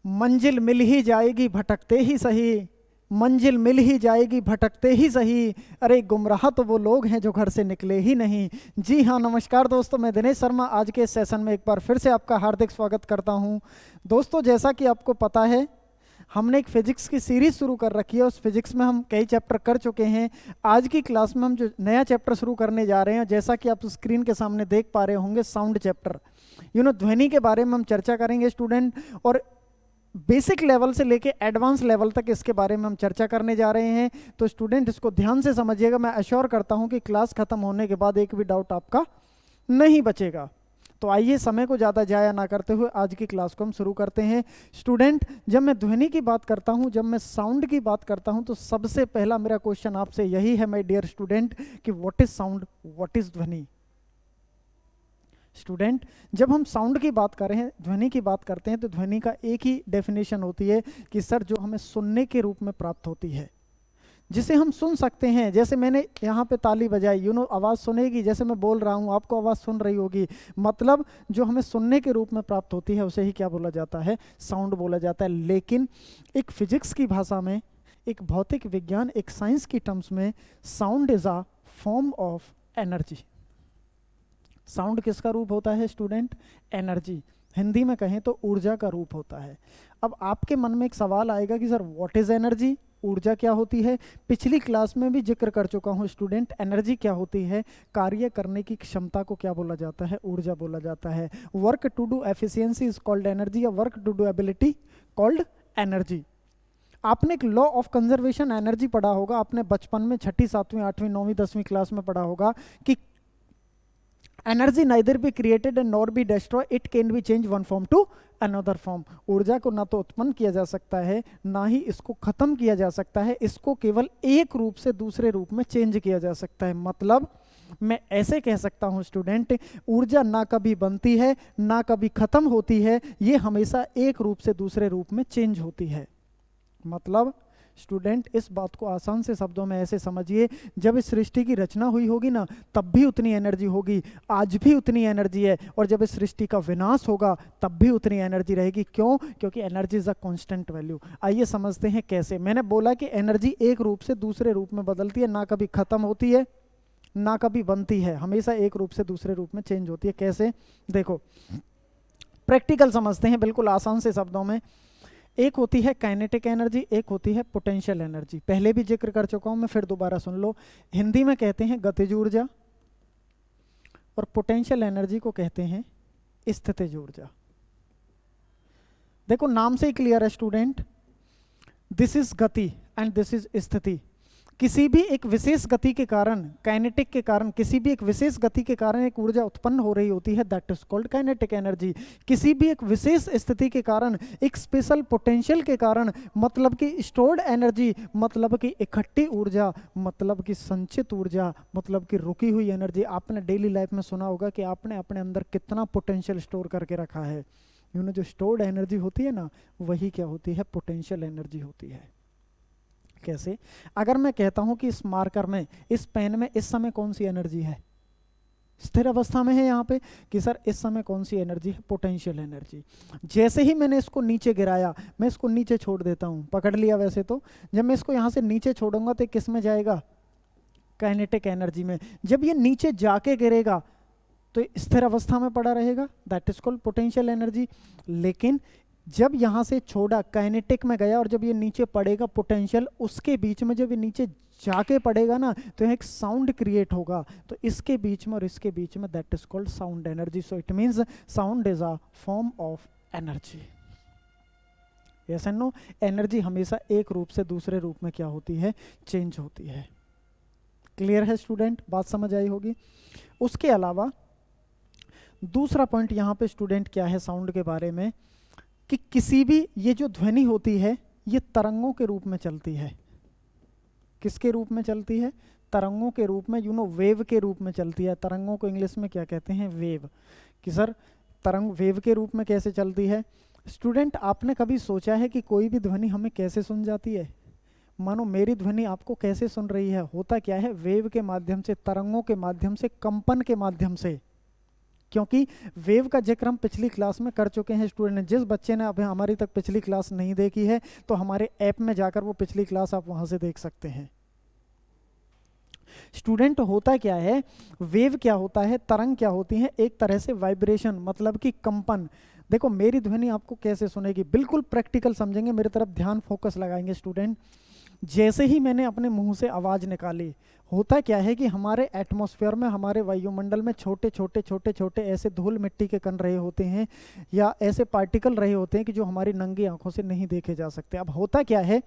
मंजिल मिल ही जाएगी भटकते ही सही, मंजिल मिल ही जाएगी भटकते ही सही, अरे गुमराह तो वो लोग हैं जो घर से निकले ही नहीं। जी हाँ, नमस्कार दोस्तों, मैं दिनेश शर्मा आज के इस सेशन में एक बार फिर से आपका हार्दिक स्वागत करता हूँ। दोस्तों, जैसा कि आपको पता है, हमने एक फिजिक्स की सीरीज शुरू कर रखी है। उस फिजिक्स में हम कई चैप्टर कर चुके हैं। आज की क्लास में हम जो नया चैप्टर शुरू करने जा रहे हैं, जैसा कि आप स्क्रीन के सामने देख पा रहे होंगे, साउंड चैप्टर। ध्वनि के बारे में हम चर्चा करेंगे स्टूडेंट, और बेसिक लेवल से लेके एडवांस लेवल तक इसके बारे में हम चर्चा करने जा रहे हैं। तो स्टूडेंट इसको ध्यान से समझिएगा। मैं अश्योर करता हूं कि क्लास खत्म होने के बाद एक भी डाउट आपका नहीं बचेगा। तो आइए, समय को ज़्यादा जाया ना करते हुए आज की क्लास को हम शुरू करते हैं। स्टूडेंट, जब मैं ध्वनि की बात करता हूं, जब मैं साउंड की बात करता हूं, तो सबसे पहला मेरा क्वेश्चन आपसे यही है माय डियर स्टूडेंट, कि what is sound, what is ध्वनि। स्टूडेंट, जब हम साउंड की बात कर रहे हैं, ध्वनि की बात करते हैं, तो ध्वनि का एक ही डेफिनेशन होती है कि सर, जो हमें सुनने के रूप में प्राप्त होती है, जिसे हम सुन सकते हैं। जैसे मैंने यहाँ पे ताली बजाई, आवाज़ सुनेगी। जैसे मैं बोल रहा हूँ, आपको आवाज़ सुन रही होगी। मतलब जो हमें सुनने के रूप में प्राप्त होती है, उसे ही क्या बोला जाता है, साउंड बोला जाता है। लेकिन एक फिजिक्स की भाषा में, एक भौतिक विज्ञान, एक साइंस की टर्म्स में, sound is a form of energy. Sound किसका रूप होता है स्टूडेंट? एनर्जी। हिंदी में कहें तो ऊर्जा का रूप होता है। अब आपके मन में एक सवाल आएगा कि सर, व्हाट इज एनर्जी, ऊर्जा क्या होती है। पिछली क्लास में भी जिक्र कर चुका हूं स्टूडेंट, एनर्जी क्या होती है, कार्य करने की क्षमता को क्या बोला जाता है, ऊर्जा बोला जाता है। Work to do efficiency is called energy, या work to do ability called energy. आपने एक लॉ ऑफ कंजर्वेशन एनर्जी पढ़ा होगा, आपने बचपन में 6ठी 7वीं 8वीं 9वीं 10वीं क्लास में पढ़ा होगा कि energy neither be created and nor be destroy, it can be change one form to another form. ऊर्जा को ना तो उत्पन्न किया जा सकता है, ना ही इसको खत्म किया जा सकता है। इसको केवल एक रूप से दूसरे रूप में चेंज किया जा सकता है। मतलब मैं ऐसे कह सकता हूं स्टूडेंट, ऊर्जा ना कभी बनती है, ना कभी खत्म होती है, ये हमेशा एक रूप से दूसरे रूप में चेंज होती है। मतलब स्टूडेंट, इस बात को आसान से शब्दों में ऐसे समझिए, जब इस सृष्टि की रचना हुई होगी ना, तब भी उतनी एनर्जी होगी, आज भी उतनी एनर्जी है, और जब इस सृष्टि का विनाश होगा तब भी उतनी एनर्जी रहेगी। क्यों? क्योंकि energy is a constant value. आइए समझते हैं कैसे। मैंने बोला कि एनर्जी एक रूप से दूसरे रूप में बदलती है, ना कभी खत्म होती है, ना कभी बनती है, हमेशा एक रूप से दूसरे रूप में चेंज होती है। कैसे? देखो, प्रैक्टिकल समझते हैं बिल्कुल आसान से शब्दों में। एक होती है काइनेटिक एनर्जी, एक होती है पोटेंशियल एनर्जी। पहले भी जिक्र कर चुका हूं मैं, फिर दोबारा सुन लो। हिंदी में कहते हैं गतिज ऊर्जा, और पोटेंशियल एनर्जी को कहते हैं स्थितिज ऊर्जा। देखो, नाम से ही क्लियर है स्टूडेंट, दिस इज गति एंड दिस इज स्थिति। किसी भी एक विशेष गति के कारण, काइनेटिक के कारण, किसी भी एक विशेष गति के कारण एक ऊर्जा उत्पन्न हो रही होती है, that is called kinetic energy. किसी भी एक विशेष स्थिति के कारण, एक स्पेशल पोटेंशियल के कारण, मतलब कि स्टोर्ड एनर्जी, मतलब कि इकट्ठी ऊर्जा, मतलब कि संचित ऊर्जा, मतलब कि रुकी हुई एनर्जी। आपने डेली लाइफ में सुना होगा कि आपने अपने अंदर कितना पोटेंशियल स्टोर करके रखा है। जो स्टोर्ड एनर्जी होती है ना, वही क्या होती है, पोटेंशियल एनर्जी होती है। कैसे? अगर मैं कहता हूं कि इस मार्कर में, इस पेन में इस समय कौन सी एनर्जी है, स्थिर अवस्था में है यहाँ पे, कि सर इस समय कौन सी एनर्जी है, पोटेंशियल एनर्जी। जैसे ही मैंने इसको नीचे गिराया, मैं इसको नीचे छोड़ देता हूँ, पकड़ लिया वैसे तो, जब मैं इसको यहाँ से नीचे छोड़ूंगा तो किस में जाएगा, काइनेटिक एनर्जी में। जब ये नीचे जाके गिरेगा तो स्थिर अवस्था में पड़ा रहेगा, that is called potential energy. लेकिन जब यहाँ से छोड़ा, काइनेटिक में गया, और जब ये नीचे पड़ेगा पोटेंशियल, उसके बीच में जब ये नीचे जाके पड़ेगा ना, तो एक साउंड क्रिएट होगा। तो इसके बीच में और इसके बीच में, that is called sound energy. So it means sound is a form of energy. Yes and no? Energy हमेशा एक रूप से दूसरे रूप में क्या होती है, चेंज होती है। क्लियर है स्टूडेंट? बात समझ आई होगी। उसके अलावा दूसरा पॉइंट यहाँ पे स्टूडेंट क्या है साउंड के बारे में, कि किसी भी, ये जो ध्वनि होती है, ये तरंगों के रूप में चलती है। किसके रूप में चलती है? तरंगों के रूप में, वेव के रूप में चलती है। तरंगों को इंग्लिश में क्या कहते हैं? वेव। कि सर तरंग वेव के रूप में कैसे चलती है? स्टूडेंट, आपने कभी सोचा है कि कोई भी ध्वनि हमें कैसे सुन जाती है? मानो मेरी ध्वनि आपको कैसे सुन रही है, होता क्या है, वेव के माध्यम से, तरंगों के माध्यम से, कंपन के माध्यम से। क्योंकि वेव का जिक्र हम पिछली क्लास में कर चुके हैं स्टूडेंट। जिस बच्चे ने अभी हमारी तक पिछली क्लास नहीं देखी है तो हमारे ऐप में जाकर वो पिछली क्लास आप वहां से देख सकते हैं। स्टूडेंट होता क्या है, वेव क्या होता है, तरंग क्या होती है, एक तरह से वाइब्रेशन मतलब कि कंपन। देखो मेरी ध्वनि आपको कैसे सुनेगी, बिल्कुल प्रैक्टिकल समझेंगे, मेरी तरफ ध्यान फोकस लगाएंगे स्टूडेंट। जैसे ही मैंने अपने मुंह से आवाज निकाली, होता क्या है कि हमारे एटमॉस्फेयर में, हमारे वायुमंडल में छोटे छोटे छोटे छोटे ऐसे धूल मिट्टी के कण रहे होते हैं या ऐसे पार्टिकल रहे होते हैं कि जो हमारी नंगी आंखों से नहीं देखे जा सकते। अब होता क्या है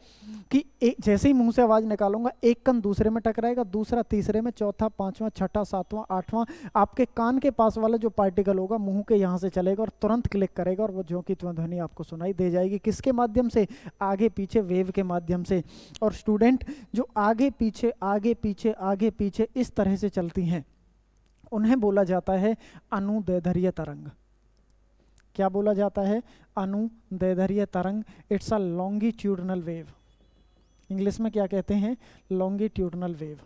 कि जैसे ही मुंह से आवाज निकालूंगा, एक कण दूसरे में टकराएगा, दूसरा तीसरे में, चौथा, पांचवा, छठा, सातवां, आठवां, आपके कान के पास वाला जो पार्टिकल होगा मुंह के यहाँ से चलेगा और तुरंत क्लिक करेगा और वो जो की ध्वनि आपको सुनाई दे जाएगी। किसके माध्यम से? आगे पीछे वेव के माध्यम से। और स्टूडेंट जो आगे पीछे आगे पीछे आगे पीछे इस तरह से चलती हैं, उन्हें बोला जाता है अनुदैर्ध्य तरंग। क्या बोला जाता है? अनुदैर्ध्य तरंग। It's a longitudinal wave. English में क्या कहते हैं? Longitudinal wave.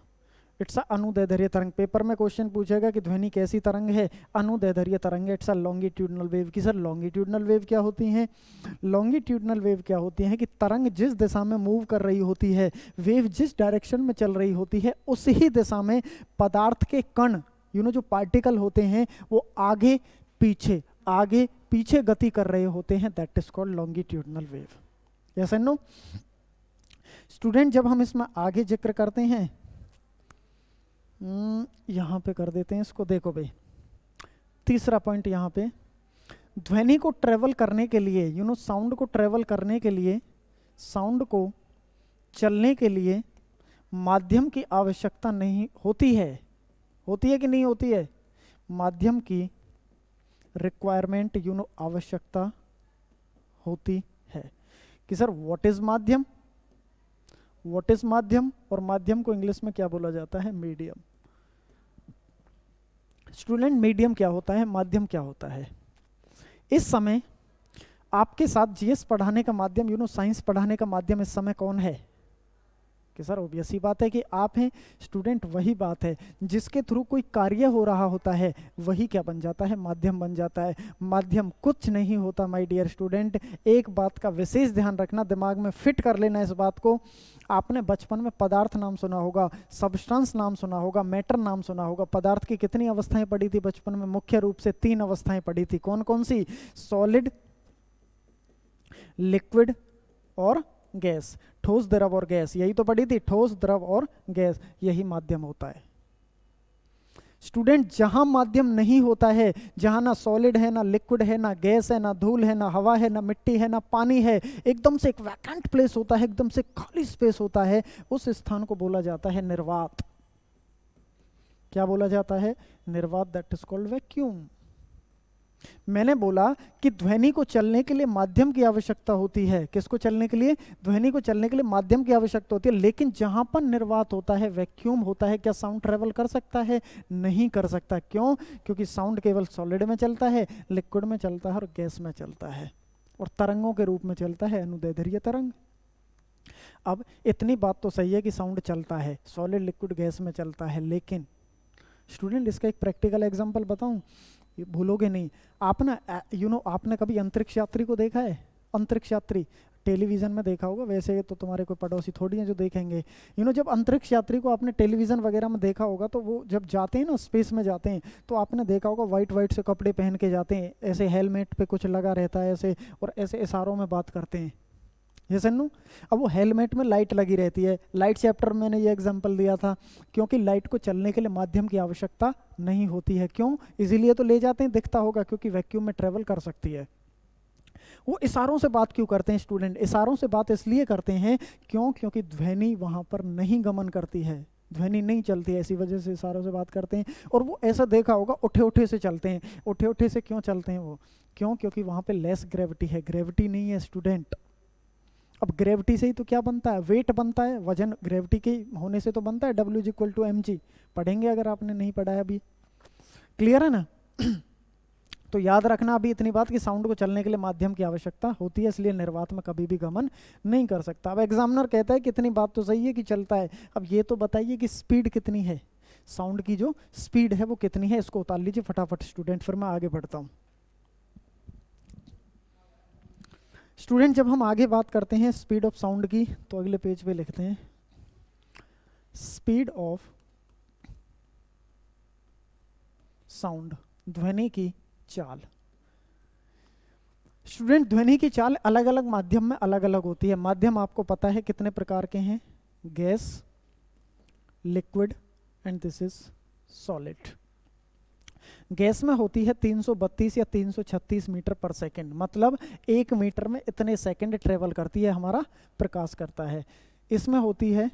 इट्स अ अनुदैर्ध्य तरंग। पेपर में क्वेश्चन पूछेगा कि ध्वनि कैसी तरंग है? अनुदैर्ध्य तरंग है। It's a longitudinal wave. कि सर लॉन्गिट्यूडनल वेव क्या होती हैं? लॉन्गिट्यूडनल वेव क्या होती है कि तरंग जिस दिशा में मूव कर रही होती है, वेव जिस डायरेक्शन में चल रही होती है, उसी दिशा में पदार्थ के कण, जो पार्टिकल होते हैं, वो आगे पीछे गति कर रहे होते हैं। That is called longitudinal wave. Yes and no? Student जब हम इसमें आगे जिक्र करते हैं, यहाँ पे कर देते हैं इसको। देखो भाई, तीसरा पॉइंट यहाँ पे, ध्वनि को ट्रेवल करने के लिए, साउंड को ट्रेवल करने के लिए, साउंड को चलने के लिए माध्यम की आवश्यकता नहीं होती है। होती है कि नहीं होती है? माध्यम की रिक्वायरमेंट, आवश्यकता होती है। कि सर व्हाट इज माध्यम? व्हाट इज माध्यम? और माध्यम को इंग्लिश में क्या बोला जाता है? मीडियम। स्टूडेंट मीडियम क्या होता है, माध्यम क्या होता है? इस समय आपके साथ जीएस पढ़ाने का माध्यम, साइंस पढ़ाने का माध्यम इस समय कौन है? कि सर ऑब्वियस ही बात है कि आप हैं। स्टूडेंट वही बात है, जिसके थ्रू कोई कार्य हो रहा होता है वही क्या बन जाता है? माध्यम बन जाता है। माध्यम कुछ नहीं होता माय डियर स्टूडेंट। एक बात का विशेष ध्यान रखना, दिमाग में फिट कर लेना इस बात को। आपने बचपन में पदार्थ नाम सुना होगा, सब्सटेंस नाम सुना होगा, मैटर नाम सुना होगा। पदार्थ की कितनी अवस्थाएं पढ़ी थी बचपन में? मुख्य रूप से 3 अवस्थाएं पढ़ी थी। कौन कौन सी? सॉलिड, लिक्विड और गैस। ठोस, द्रव और गैस, यही तो पढ़ी थी। ठोस, द्रव और गैस, यही माध्यम होता है। स्टूडेंट जहां माध्यम नहीं होता है, जहां ना सॉलिड है, ना लिक्विड है, ना गैस है, ना धूल है, ना हवा है, ना मिट्टी है, ना पानी है, एकदम से एक वैकेंट प्लेस होता है, एकदम से खाली स्पेस होता है, उस स्थान को बोला जाता है निर्वात। क्या बोला जाता है? निर्वात। That is called vacuum. मैंने बोला कि ध्वनि को चलने के लिए माध्यम की आवश्यकता होती है। किसको चलने के लिए? ध्वनि को चलने के लिए माध्यम की आवश्यकता होती है। लेकिन जहां पर निर्वात होता है, वैक्यूम होता है, क्या साउंड ट्रेवल कर सकता है? नहीं कर सकता। क्यों? क्योंकि साउंड केवल सॉलिड में चलता है, लिक्विड में चलता है और गैस में चलता है, और तरंगों के रूप में चलता है, अनुदैर्ध्य तरंग। अब इतनी बात तो सही है कि साउंड चलता है, सॉलिड, लिक्विड, गैस में चलता है, लेकिन स्टूडेंट इसका एक प्रैक्टिकल एग्जांपल बताऊं, ये भूलोगे नहीं। आप ना आपने कभी अंतरिक्ष यात्री को देखा है? अंतरिक्ष यात्री टेलीविजन में देखा होगा, वैसे तो तुम्हारे कोई पड़ोसी थोड़ी हैं जो देखेंगे। जब अंतरिक्ष यात्री को आपने टेलीविजन वगैरह में देखा होगा, तो वो जब जाते हैं ना, स्पेस में जाते हैं, तो आपने देखा होगा वाइट से कपड़े पहन के जाते हैं, ऐसे हेलमेट पे कुछ लगा रहता है ऐसे, और ऐसे इशारों में बात करते हैं। ये सन्नू, अब वो हेलमेट में लाइट लगी रहती है। लाइट चैप्टर में मैंने ये एग्जांपल दिया था, क्योंकि लाइट को चलने के लिए माध्यम की आवश्यकता नहीं होती है। क्यों? इसीलिए तो ले जाते हैं, दिखता होगा, क्योंकि वैक्यूम में ट्रेवल कर सकती है। वो इशारों से बात क्यों करते हैं स्टूडेंट? इशारों से बात इसलिए करते हैं क्यों? क्योंकि ध्वनि वहां पर नहीं गमन करती है, ध्वनि नहीं चलती है, इसी वजह से इशारों से बात करते हैं। और वो ऐसा देखा होगा, उठे से चलते हैं। उठे से क्यों चलते हैं वो? क्यों? क्योंकि वहां पे लेस ग्रेविटी है, ग्रेविटी नहीं है स्टूडेंट। अब ग्रेविटी से ही तो क्या बनता है? वेट बनता है, वजन ग्रेविटी के होने से तो बनता है। W = mg पढ़ेंगे अगर आपने नहीं पढ़ा है अभी। क्लियर है ना? तो याद रखना अभी इतनी बात कि साउंड को चलने के लिए माध्यम की आवश्यकता होती है, इसलिए निर्वात में कभी भी गमन नहीं कर सकता। अब एग्जामिनर कहता है कितनी बात तो सही है कि चलता है, अब ये तो बताइए कि स्पीड कितनी है। साउंड की जो स्पीड है वो कितनी है, इसको उतार लीजिए फटाफट स्टूडेंट, फिर मैं आगे बढ़ता हूँ। स्टूडेंट जब हम आगे बात करते हैं स्पीड ऑफ साउंड की, तो अगले पेज पे लिखते हैं स्पीड ऑफ साउंड, ध्वनि की चाल। स्टूडेंट ध्वनि की चाल अलग अलग माध्यम में अलग अलग होती है। माध्यम आपको पता है कितने प्रकार के हैं, gas, liquid and this is solid. Gas में होती है 332 या 336 मीटर पर सेकंड, मतलब 1 मीटर में इतने सेकंड ट्रेवल करती है, हमारा प्रकाश करता है। इसमें होती है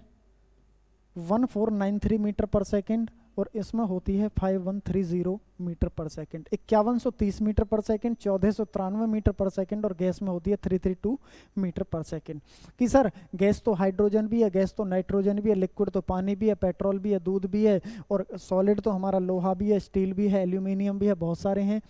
1493 मीटर पर सेकंड और इसमें होती है 5130 मीटर पर सेकंड। 5130 मीटर पर सेकंड, 1493 मीटर पर सेकंड और गैस में होती है 332 मीटर पर सेकंड। कि सर गैस तो हाइड्रोजन भी है, गैस तो नाइट्रोजन भी है, लिक्विड तो पानी भी है, पेट्रोल भी है, दूध भी है, और सॉलिड तो हमारा लोहा भी है, स्टील भी है, एल्यूमिनियम भी है, बहुत सारे हैं।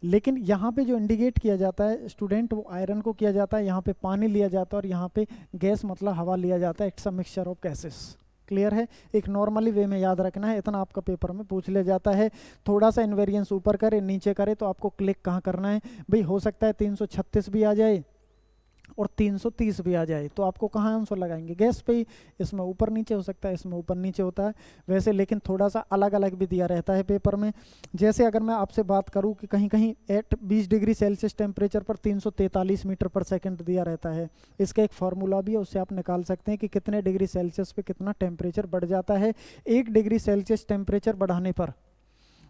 लेकिन यहाँ पे जो इंडिकेट किया जाता है स्टूडेंट, वो आयरन को किया जाता है, यहाँ पे पानी लिया जाता है और यहाँ पे गैस मतलब हवा लिया जाता है। It's a mixture of gases. Clear है? एक नॉर्मली वे में याद रखना है, इतना आपका पेपर में पूछ लिया जाता है। थोड़ा सा इन्वेरिएंस ऊपर करे नीचे करे तो आपको क्लिक कहाँ करना है भाई, हो सकता है 336 भी आ जाए और 330 भी आ जाए, तो आपको कहाँ आंसर लगाएंगे, गैस पे ही। इसमें ऊपर नीचे हो सकता है, इसमें ऊपर नीचे होता है वैसे, लेकिन थोड़ा सा अलग अलग भी दिया रहता है पेपर में। जैसे अगर मैं आपसे बात करूँ कि कहीं कहीं 20 डिग्री सेल्सियस टेम्परेचर पर 343 मीटर पर सेकंड दिया रहता है। इसका एक फार्मूला भी है, उससे आप निकाल सकते हैं कि कितने डिग्री सेल्सियस पे कितना टेम्परेचर बढ़ जाता है। 1 डिग्री सेल्सियस टेम्परेचर बढ़ाने पर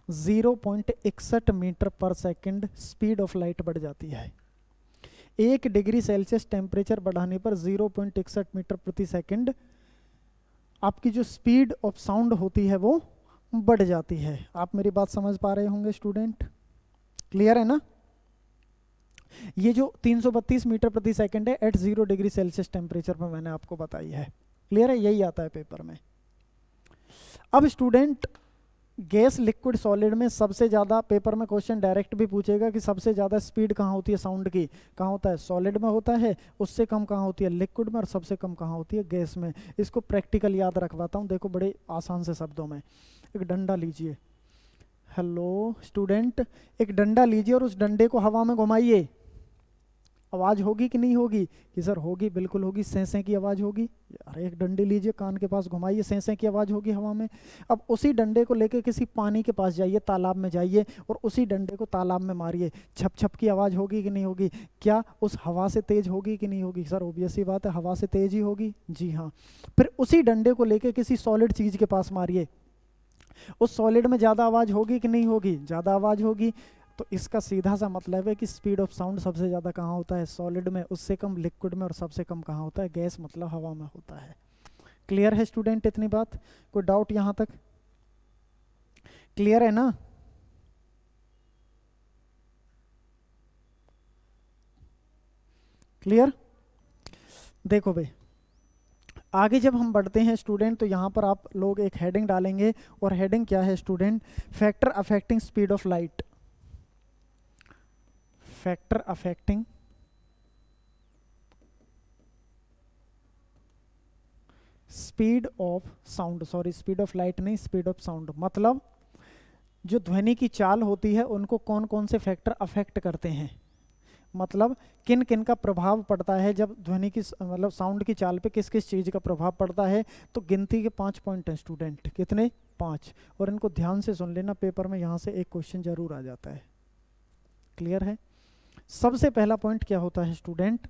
0.61 मीटर पर सेकंड स्पीड ऑफ लाइट बढ़ जाती है। 1 डिग्री सेल्सियस टेम्परेचर बढ़ाने पर 0.61 मीटर प्रति सेकंड आपकी जो स्पीड ऑफ साउंड होती है वो बढ़ जाती है। आप मेरी बात समझ पा रहे होंगे स्टूडेंट? क्लियर है ना? ये जो 332 मीटर प्रति सेकंड है एट 0 डिग्री सेल्सियस टेम्परेचर पर मैंने आपको बताई है। क्लियर है? यही आता है पेपर में। अब स्टूडेंट गैस, लिक्विड, सॉलिड में सबसे ज़्यादा पेपर में क्वेश्चन डायरेक्ट भी पूछेगा कि सबसे ज़्यादा स्पीड कहाँ होती है साउंड की, कहाँ होता है, सॉलिड में होता है, उससे कम कहाँ होती है, लिक्विड में, और सबसे कम कहाँ होती है, गैस में। इसको प्रैक्टिकल याद रखवाता हूँ, देखो बड़े आसान से शब्दों में। एक डंडा लीजिए, हेलो स्टूडेंट, एक डंडा लीजिए और उस डंडे को हवा में घुमाइए, आवाज़ होगी कि नहीं होगी? कि सर होगी, बिल्कुल होगी, सें की आवाज़ होगी। अरे एक डंडे लीजिए, कान के पास घुमाइए, सें की आवाज़ होगी हवा में। अब उसी डंडे को लेके किसी पानी के पास जाइए, तालाब में जाइए और उसी डंडे को तालाब में मारिए, छप छप की आवाज़ होगी कि नहीं होगी? क्या उस हवा से तेज होगी कि नहीं होगी? सर ऑब्वियस सी बात है, हवा से तेज ही होगी। जी हाँ। फिर उसी डंडे को लेके किसी सॉलिड चीज़ के पास मारिए, उस सॉलिड में ज़्यादा आवाज़ होगी कि नहीं होगी? ज़्यादा आवाज़ होगी। तो इसका सीधा सा मतलब है कि स्पीड ऑफ साउंड सबसे ज़्यादा कहाँ होता है? सॉलिड में, उससे कम लिक्विड में, और सबसे कम कहाँ होता है? गैस मतलब हवा में होता है। क्लियर है स्टूडेंट इतनी बात? कोई डाउट यहाँ तक? क्लियर है ना? क्लियर? देखो भाई, आगे जब हम बढ़ते हैं स्टूडेंट, तो यहाँ पर आप लोग एक हेडिंग डालेंगे, और हेडिंग क्या है student? Factor affecting speed of light. Factor affecting speed of sound, sorry speed of light नहीं, स्पीड ऑफ साउंड। मतलब जो ध्वनि की चाल होती है उनको कौन कौन से फैक्टर अफेक्ट करते हैं, मतलब किन किन का प्रभाव पड़ता है जब ध्वनि की मतलब साउंड की चाल पे किस किस चीज़ का प्रभाव पड़ता है। तो गिनती के 5 पॉइंट हैं स्टूडेंट। कितने? 5। और इनको ध्यान से सुन लेना, पेपर में यहाँ से एक क्वेश्चन जरूर आ जाता है। क्लियर है? सबसे पहला पॉइंट क्या होता है student?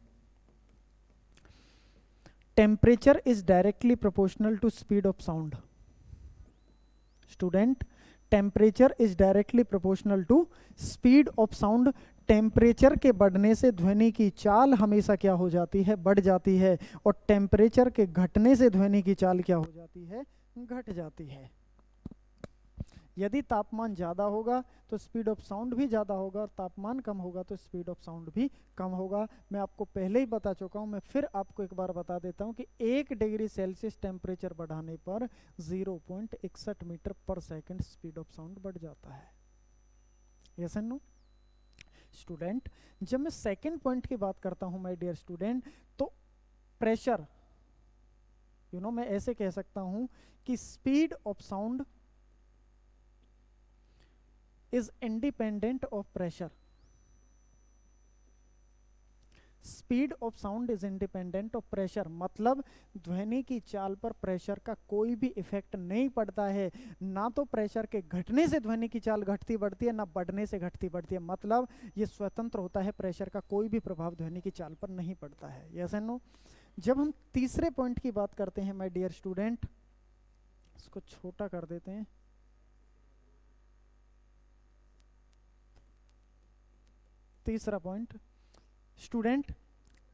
Temperature is directly proportional to speed of sound. Student, temperature is directly proportional to speed of sound. Temperature के बढ़ने से ध्वनि की चाल हमेशा क्या हो जाती है? बढ़ जाती है। और टेम्परेचर के घटने से ध्वनि की चाल क्या हो जाती है? घट जाती है। यदि तापमान ज़्यादा होगा तो स्पीड ऑफ साउंड भी ज़्यादा होगा, और तापमान कम होगा तो स्पीड ऑफ साउंड भी कम होगा। मैं आपको पहले ही बता चुका हूँ, मैं फिर आपको एक बार बता देता हूँ कि 1 डिग्री सेल्सियस टेम्परेचर बढ़ाने पर 0.61 मीटर पर सेकंड स्पीड ऑफ साउंड बढ़ जाता है। Yes and no? स्टूडेंट, जब मैं सेकंड पॉइंट की बात करता हूँ माय डियर स्टूडेंट, तो प्रेशर, मैं ऐसे कह सकता हूँ कि speed of sound is independent of pressure. Speed of sound is independent of pressure, मतलब ध्वनि की चाल पर प्रेशर का कोई भी इफेक्ट नहीं पड़ता है। ना तो प्रेशर के घटने से ध्वनि की चाल घटती बढ़ती है, ना बढ़ने से घटती बढ़ती है, मतलब ये स्वतंत्र होता है, प्रेशर का कोई भी प्रभाव ध्वनि की चाल पर नहीं पड़ता है। Yes and no. जब हम तीसरे पॉइंट की बात करते हैं माय डियर स्टूडेंट, इसको छोटा कर देते हैं। तीसरा पॉइंट स्टूडेंट,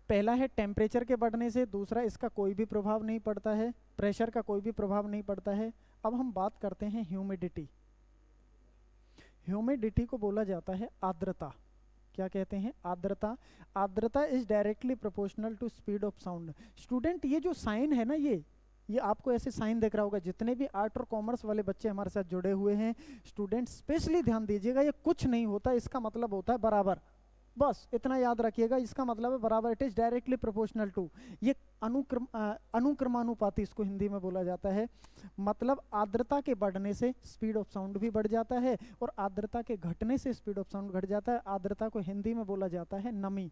पहला है टेम्परेचर के बढ़ने से, दूसरा इसका कोई भी प्रभाव नहीं पड़ता है, प्रेशर का कोई भी प्रभाव नहीं पड़ता है। अब हम बात करते हैं ह्यूमिडिटी। ह्यूमिडिटी को बोला जाता है आर्द्रता। क्या कहते हैं? आर्द्रता। आर्द्रता is directly proportional to speed of sound. Student ये जो साइन है ना, ये आपको ऐसे साइन दिख रहा होगा। जितने भी आर्ट और कॉमर्स वाले बच्चे हमारे साथ जुड़े हुए हैं स्टूडेंट, स्पेशली ध्यान दीजिएगा, ये कुछ नहीं होता, इसका मतलब होता है बराबर। बस इतना याद रखिएगा, इसका मतलब है बराबर। It is directly proportional to, ये अनुक्रमानुपाती इसको हिंदी में बोला जाता है। मतलब आर्द्रता के बढ़ने से स्पीड ऑफ साउंड भी बढ़ जाता है और आर्द्रता के घटने से स्पीड ऑफ साउंड घट जाता है। आर्द्रता को हिंदी में बोला जाता है नमी।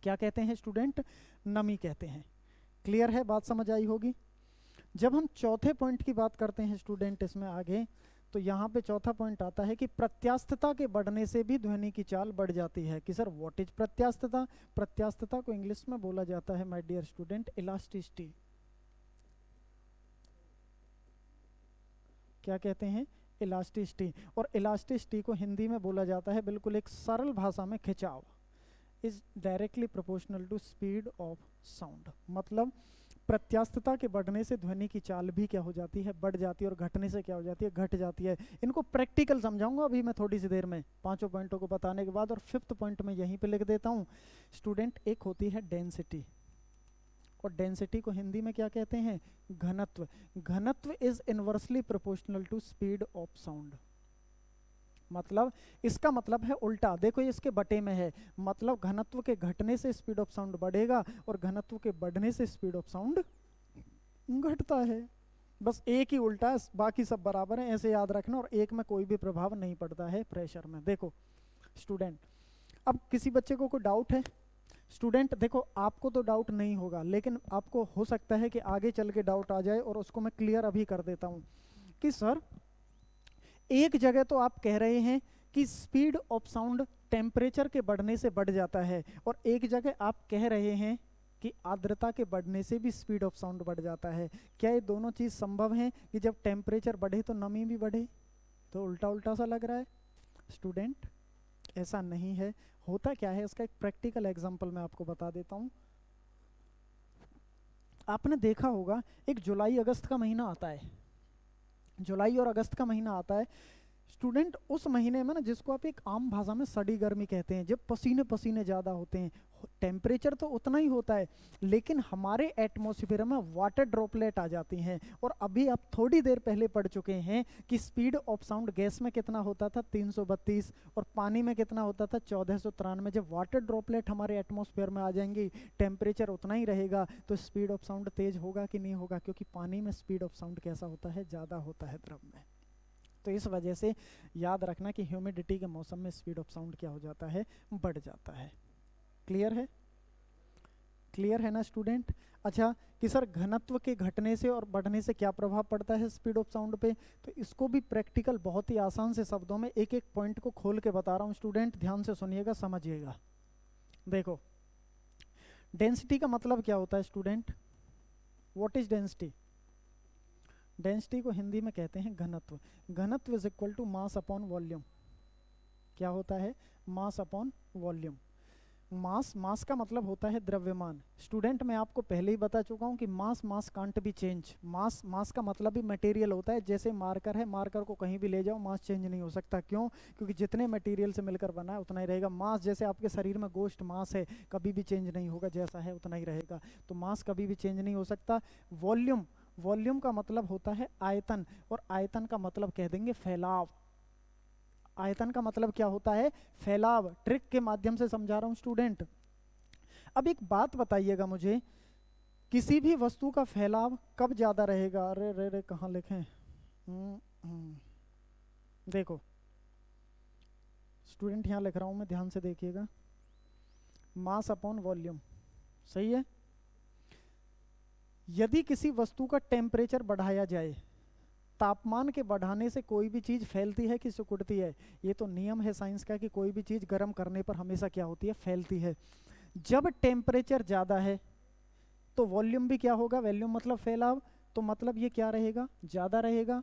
क्या कहते हैं स्टूडेंट? नमी कहते हैं। क्लियर है? बात समझ आई होगी। जब हम चौथे पॉइंट की बात करते हैं स्टूडेंट इसमें आगे, तो यहाँ पे चौथा पॉइंट आता है कि प्रत्यास्थता के बढ़ने से भी ध्वनि की चाल बढ़ जाती है। कि सर व्हाट इज प्रत्यास्थता? प्रत्यास्थता को इंग्लिश में बोला जाता है माय डियर स्टूडेंट इलास्टिसिटी। क्या कहते हैं? इलास्टिसिटी। और इलास्टिसिटी को हिंदी में बोला जाता है बिल्कुल एक सरल भाषा में खिंचाव। Is directly proportional to speed of sound. मतलब प्रत्यास्थता के बढ़ने से ध्वनि की चाल भी क्या हो जाती है? बढ़ जाती है, और घटने से क्या हो जाती है? घट जाती है। इनको प्रैक्टिकल समझाऊंगा अभी मैं थोड़ी सी देर में, पांचों पॉइंटों को बताने के बाद। और फिफ्थ पॉइंट में यहीं पे लिख देता हूं स्टूडेंट। एक होती है डेंसिटी, और डेंसिटी को हिंदी में क्या कहते हैं? घनत्व। घनत्व is inversely proportional to speed of sound. मतलब इसका मतलब है उल्टा। देखो ये इसके बटे में है, मतलब घनत्व के घटने से स्पीड ऑफ साउंड बढ़ेगा और घनत्व के बढ़ने से स्पीड ऑफ साउंड घटता है। बस एक ही उल्टा है, बाकी सब बराबर है, ऐसे याद रखना। और एक में कोई भी प्रभाव नहीं पड़ता है प्रेशर में। देखो स्टूडेंट, अब किसी बच्चे को कोई डाउट है? स्टूडेंट देखो, आपको तो डाउट नहीं होगा, लेकिन आपको हो सकता है कि आगे चल के डाउट आ जाए, और उसको मैं क्लियर अभी कर देता हूं कि सर एक जगह तो आप कह रहे हैं कि स्पीड ऑफ साउंड टेम्परेचर के बढ़ने से बढ़ जाता है, और एक जगह आप कह रहे हैं कि आर्द्रता के बढ़ने से भी स्पीड ऑफ साउंड बढ़ जाता है। क्या ये दोनों चीज संभव है कि जब टेम्परेचर बढ़े तो नमी भी बढ़े? तो उल्टा उल्टा सा लग रहा है स्टूडेंट। ऐसा नहीं है। होता क्या है, इसका एक प्रैक्टिकल एग्जांपल मैं आपको बता देता हूं। आपने देखा होगा एक जुलाई अगस्त का महीना आता है, जुलाई और अगस्त का महीना आता है स्टूडेंट। उस महीने में ना, जिसको आप एक आम भाषा में सड़ी गर्मी कहते हैं, जब पसीने पसीने ज़्यादा होते हैं, टेम्परेचर तो उतना ही होता है, लेकिन हमारे एटमॉस्फेयर में वाटर ड्रॉपलेट आ जाती हैं। और अभी आप थोड़ी देर पहले पढ़ चुके हैं कि स्पीड ऑफ साउंड गैस में कितना होता था? 332, और पानी में कितना होता था? 1493। जब वाटर ड्रॉपलेट हमारे एटमॉस्फेयर में आ जाएंगी, टेम्परेचर उतना ही रहेगा, तो स्पीड ऑफ साउंड तेज होगा कि नहीं होगा? क्योंकि पानी में स्पीड ऑफ साउंड कैसा होता है? ज़्यादा होता है द्रव में। तो इस वजह से याद रखना कि ह्यूमिडिटी के मौसम में स्पीड ऑफ साउंड क्या हो जाता है? बढ़ जाता है। क्लियर है? क्लियर है ना स्टूडेंट? अच्छा कि सर घनत्व के घटने से और बढ़ने से क्या प्रभाव पड़ता है स्पीड ऑफ साउंड पे? तो इसको भी प्रैक्टिकल बहुत ही आसान से शब्दों में एक एक पॉइंट को खोल के बता रहा हूं स्टूडेंट, ध्यान से सुनिएगा, समझिएगा। देखो डेंसिटी का मतलब क्या होता है student? What is density? Density को हिंदी में कहते हैं घनत्व। घनत्व is equal to mass upon volume. क्या होता है? मास अपॉन वॉल्यूम। मास का मतलब होता है द्रव्यमान। स्टूडेंट मैं आपको पहले ही बता चुका हूं कि मास कांट बी चेंज। मास का मतलब भी मटेरियल होता है। जैसे मार्कर है, मार्कर को कहीं भी ले जाओ, मास चेंज नहीं हो सकता। क्यों? क्योंकि जितने मटेरियल से मिलकर बना है उतना ही रहेगा। मास जैसे आपके शरीर में गोश्त मास है, कभी भी चेंज नहीं होगा, जैसा है उतना ही रहेगा। तो मास कभी भी चेंज नहीं हो सकता। वॉल्यूम का मतलब होता है आयतन, और आयतन का मतलब कह देंगे फैलाव। आयतन का मतलब क्या होता है? फैलाव। ट्रिक के माध्यम से समझा रहा हूं स्टूडेंट। अब एक बात बताइएगा मुझे, किसी भी वस्तु का फैलाव कब ज्यादा रहेगा? अरे रे रे कहाँ लिखें? देखो स्टूडेंट, यहाँ लिख रहा हूँ मैं, ध्यान से देखिएगा, मास अपॉन वॉल्यूम, सही है। यदि किसी वस्तु का टेम्परेचर बढ़ाया जाए, तापमान के बढ़ाने से कोई भी चीज़ फैलती है कि सिकुड़ती है? ये तो नियम है साइंस का कि कोई भी चीज़ गर्म करने पर हमेशा क्या होती है? फैलती है। जब टेम्परेचर ज़्यादा है तो वॉल्यूम भी क्या होगा? वॉल्यूम मतलब फैलाव, तो मतलब ये क्या रहेगा? ज़्यादा रहेगा।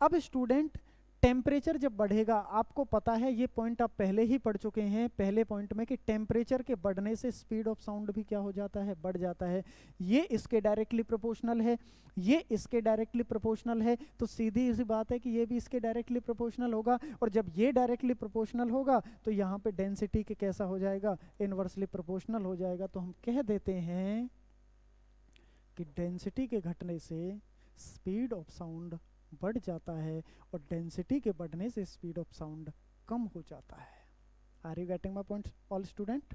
अब स्टूडेंट, टेम्परेचर जब बढ़ेगा, आपको पता है, ये पॉइंट आप पहले ही पढ़ चुके हैं पहले पॉइंट में, कि टेम्परेचर के बढ़ने से स्पीड ऑफ साउंड भी क्या हो जाता है? बढ़ जाता है। ये इसके डायरेक्टली प्रोपोर्शनल है, ये इसके डायरेक्टली प्रोपोर्शनल है, तो सीधी सी बात है कि ये भी इसके डायरेक्टली प्रोपोर्शनल होगा। और जब ये डायरेक्टली प्रोपोर्शनल होगा तो यहाँ पे डेंसिटी के कैसा हो जाएगा? इनवर्सली प्रोपोर्शनल हो जाएगा। तो हम कह देते हैं कि डेंसिटी के घटने से स्पीड ऑफ साउंड बढ़ जाता है और डेंसिटी के बढ़ने से स्पीड ऑफ साउंड कम हो जाता है। Are you getting my point all student?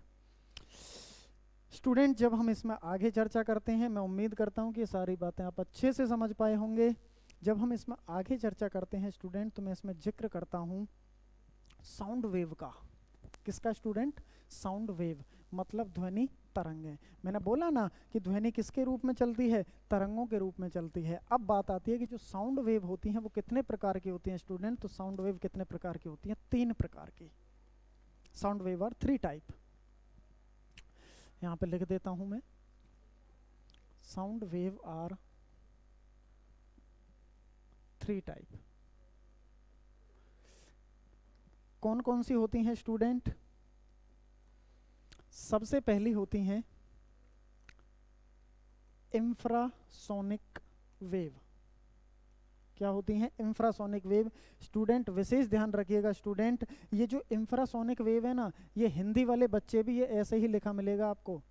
Student, जब हम इसमें आगे चर्चा करते हैं, मैं उम्मीद करता हूं कि ये सारी बातें आप अच्छे से समझ पाए होंगे। जब हम इसमें आगे चर्चा करते हैं स्टूडेंट, तो मैं इसमें जिक्र करता हूं साउंड वेव का। किसका स्टूडेंट? साउंड वेव, मतलब ध्वनि तरंगें। मैंने बोला ना कि ध्वनि किसके रूप में चलती है? तरंगों के रूप में चलती है। अब बात आती है कि जो साउंड वेव होती हैं वो कितने प्रकार की होती हैं स्टूडेंट? तो साउंड वेव कितने प्रकार की होती हैं? 3 प्रकार की। Sound wave are 3 type. यहां पे लिख देता हूं मैं, साउंड वेव आर 3 टाइप। कौन कौन सी होती हैं स्टूडेंट? सबसे पहली होती हैं इंफ्रासोनिक वेव। क्या होती हैं? Infrasonic wave. स्टूडेंट विशेष ध्यान रखिएगा स्टूडेंट, ये जो इंफ्रासोनिक वेव है ना, ये हिंदी वाले बच्चे भी ये ऐसे ही लिखा मिलेगा आपको,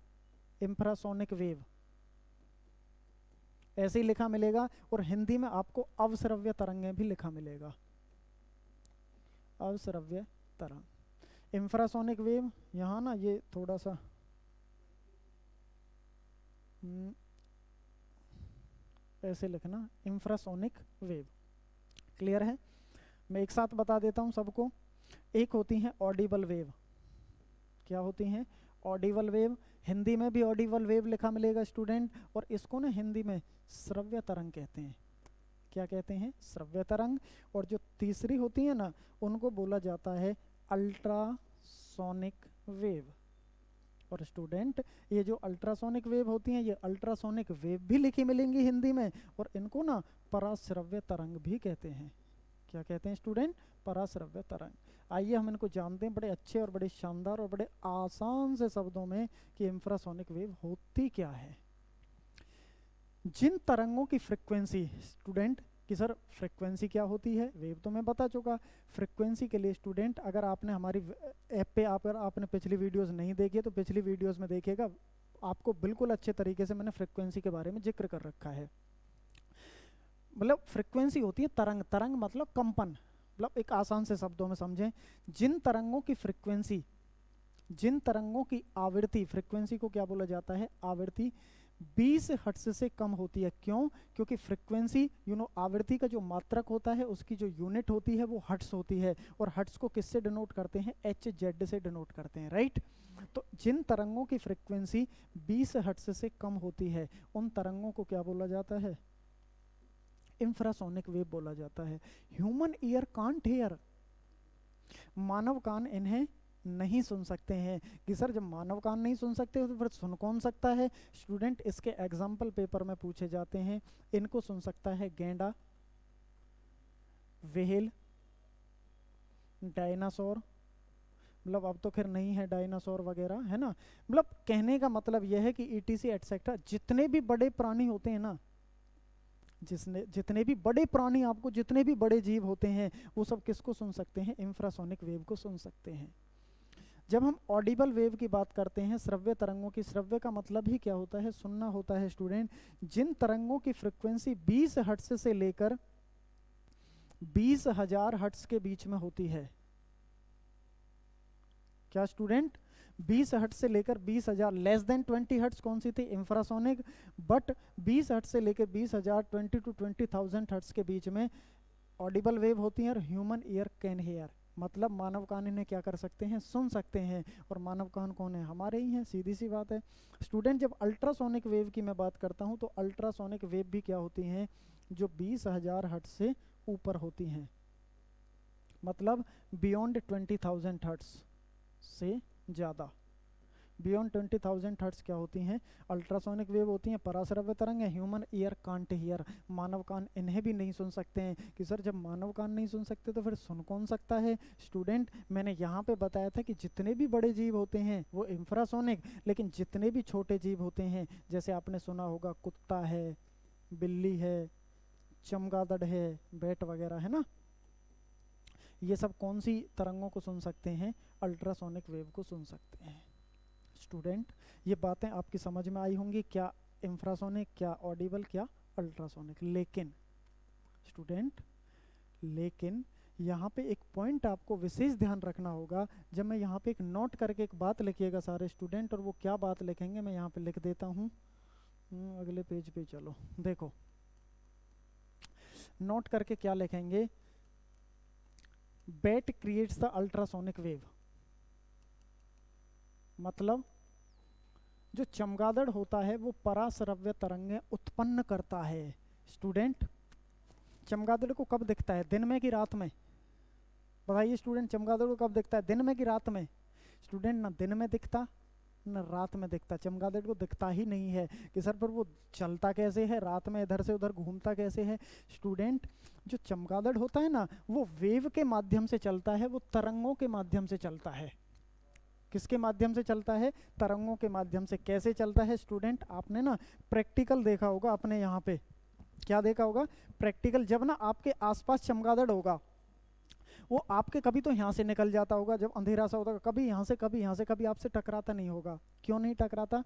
इंफ्रासोनिक वेव ऐसे ही लिखा मिलेगा। और हिंदी में आपको अवश्रव्य तरंगें भी लिखा मिलेगा, अवश्रव्य तरंग। इंफ्रासोनिक वेव, यहाँ ना ये थोड़ा सा ऐसे लिखना, इंफ्रासोनिक वेव। क्लियर है? मैं एक साथ बता देता हूँ सबको। एक होती हैं ऑडिबल वेव। क्या होती हैं? Audible wave. हिंदी में भी ऑडिबल वेव लिखा मिलेगा स्टूडेंट, और इसको ना हिंदी में श्रव्य तरंग कहते हैं। क्या कहते हैं? श्रव्य तरंग। और जो तीसरी होती है ना, उनको बोला जाता है अल्ट्रासोनिक वेव। और स्टूडेंट, ये जो अल्ट्रासोनिक वेव होती हैं, ये अल्ट्रासोनिक वेव भी लिखी मिलेंगी हिंदी में, और इनको ना पराश्रव्य तरंग भी कहते हैं। क्या कहते हैं स्टूडेंट? पराश्रव्य तरंग। आइए हम इनको जानते हैं बड़े अच्छे और बड़े शानदार और बड़े आसान से शब्दों में कि इंफ्रासोनिक वेव होती क्या है। जिन तरंगों की फ्रिक्वेंसी, स्टूडेंट कि सर फ्रिक्वेंसी क्या होती है? वेव तो मैं बता चुका। फ्रिक्वेंसी के लिए स्टूडेंट, अगर आपने हमारी ऐप पे आपने पिछली वीडियोस नहीं देखी है तो पिछली वीडियोस में देखिएगा, आपको बिल्कुल अच्छे तरीके से मैंने फ्रिक्वेंसी के बारे में जिक्र कर रखा है। मतलब फ्रिक्वेंसी होती है तरंग। तरंग मतलब कंपन। मतलब एक आसान से शब्दों में समझें, जिन तरंगों की फ्रिक्वेंसी, जिन तरंगों की आवृत्ति, फ्रिक्वेंसी को क्या बोला जाता है? आवृत्ति 20 हर्ट्ज से कम होती है। क्यों? क्योंकि फ्रिक्वेंसी आवृत्ति का जो मात्रक होता है उसकी जो यूनिट होती है वो हर्ट्ज होती है, और हर्ट्ज को किससे डिनोट करते हैं? HZ से डिनोट करते हैं, राइट। तो जिन तरंगों की फ्रिक्वेंसी 20 हर्ट्ज से कम होती है, उन तरंगों को क्या बोला जाता है? इंफ्रासोनिक वेव बोला जाता है। ह्यूमन ईयर कांट हेयर, मानव कान इन्हें नहीं सुन सकते हैं। कि सर जब मानव कान नहीं सुन सकते तो फिर सुन कौन सकता है? स्टूडेंट, इसके एग्जाम्पल पेपर में पूछे जाते हैं। इनको सुन सकता है गैंडा, व्हेल, डायनासोर, मतलब अब तो खैर नहीं है डायनासोर वगैरह, है ना। मतलब कहने का मतलब यह है कि ETC एटसेट्रा, जितने भी बड़े प्राणी होते हैं ना, जितने भी बड़े प्राणी, आपको जितने भी बड़े जीव होते हैं, वो सब किसको सुन सकते हैं? इंफ्रासोनिक वेव को सुन सकते हैं। जब हम ऑडिबल वेव की बात करते हैं, श्रव्य तरंगों की, श्रव्य का मतलब ही क्या होता है? सुनना होता है स्टूडेंट। जिन तरंगों की फ्रिक्वेंसी 20 हर्ट्ज से लेकर 20,000 हर्ट्ज के बीच में होती है। क्या स्टूडेंट? 20 हर्ट्ज से लेकर 20,000, लेस देन 20 हर्ट्ज कौन सी थी? इंफ्रासोनिक। बट 20 हर्ट्ज से लेकर 20,000, 20 to 20,000 हर्ट्ज के बीच में ऑडिबल वेव होती हैं और ह्यूमन ईयर कैन हेयर, मतलब मानव कान इन्हें क्या कर सकते हैं, सुन सकते हैं। और मानव कान कौन है, हमारे ही हैं, सीधी सी बात है। स्टूडेंट जब अल्ट्रासोनिक वेव की मैं बात करता हूँ तो अल्ट्रासोनिक वेव भी क्या होती हैं, जो 20,000 हर्ट्ज से ऊपर होती हैं, मतलब बियॉन्ड 20,000 हर्ट्ज से ज़्यादा। बियॉन्ड 20,000 हर्ट्ज क्या होती हैं, अल्ट्रासोनिक वेव होती हैं, पराश्रव्य तरंग है। ह्यूमन ईयर कांट हियर, मानव कान इन्हें भी नहीं सुन सकते हैं। कि सर जब मानव कान नहीं सुन सकते तो फिर सुन कौन सकता है। स्टूडेंट मैंने यहाँ पे बताया था कि जितने भी बड़े जीव होते हैं वो इंफ्रासोनिक, लेकिन जितने भी छोटे जीव होते हैं, जैसे आपने सुना होगा कुत्ता है, बिल्ली है, चमगादड़ है, बैट वगैरह है ना, ये सब कौन सी तरंगों को सुन सकते हैं, अल्ट्रासोनिक वेव को सुन सकते हैं। स्टूडेंट ये बातें आपकी समझ में आई होंगी, क्या इंफ्रासोनिक, क्या ऑडिबल, क्या अल्ट्रासोनिक। लेकिन स्टूडेंट लेकिन यहाँ पे एक पॉइंट आपको विशेष ध्यान रखना होगा। जब मैं यहाँ पे एक नोट करके एक बात लिखिएगा सारे स्टूडेंट, और वो क्या बात लिखेंगे मैं यहाँ पे लिख देता हूँ। अगले पेज पे चलो, देखो नोट करके क्या लिखेंगे, bat creates the ultrasonic wave, मतलब जो चमगादड़ होता है वो पराश्रव्य तरंगें उत्पन्न करता है। स्टूडेंट चमगादड़ को कब दिखता है, दिन में कि रात में, बताइए स्टूडेंट, चमगादड़ को कब दिखता है, दिन में कि रात में। स्टूडेंट ना दिन में दिखता न रात में दिखता, चमगादड़ को दिखता ही नहीं है। कि सर पर वो चलता कैसे है, रात में इधर से उधर घूमता कैसे है। स्टूडेंट जो चमगादड़ होता है ना वो वेव के माध्यम से चलता है, वो तरंगों के माध्यम से चलता है। किसके माध्यम से चलता है, तरंगों के माध्यम से। कैसे चलता है स्टूडेंट, आपने ना प्रैक्टिकल देखा होगा अपने यहाँ पे, क्या देखा होगा, प्रैक्टिकल। जब ना आपके आसपास चमगादड़ होगा वो आपके कभी तो यहाँ से निकल जाता होगा, जब अंधेरा सा होता, कभी यहाँ से कभी यहाँ से, कभी आपसे टकराता नहीं होगा। क्यों नहीं टकराता,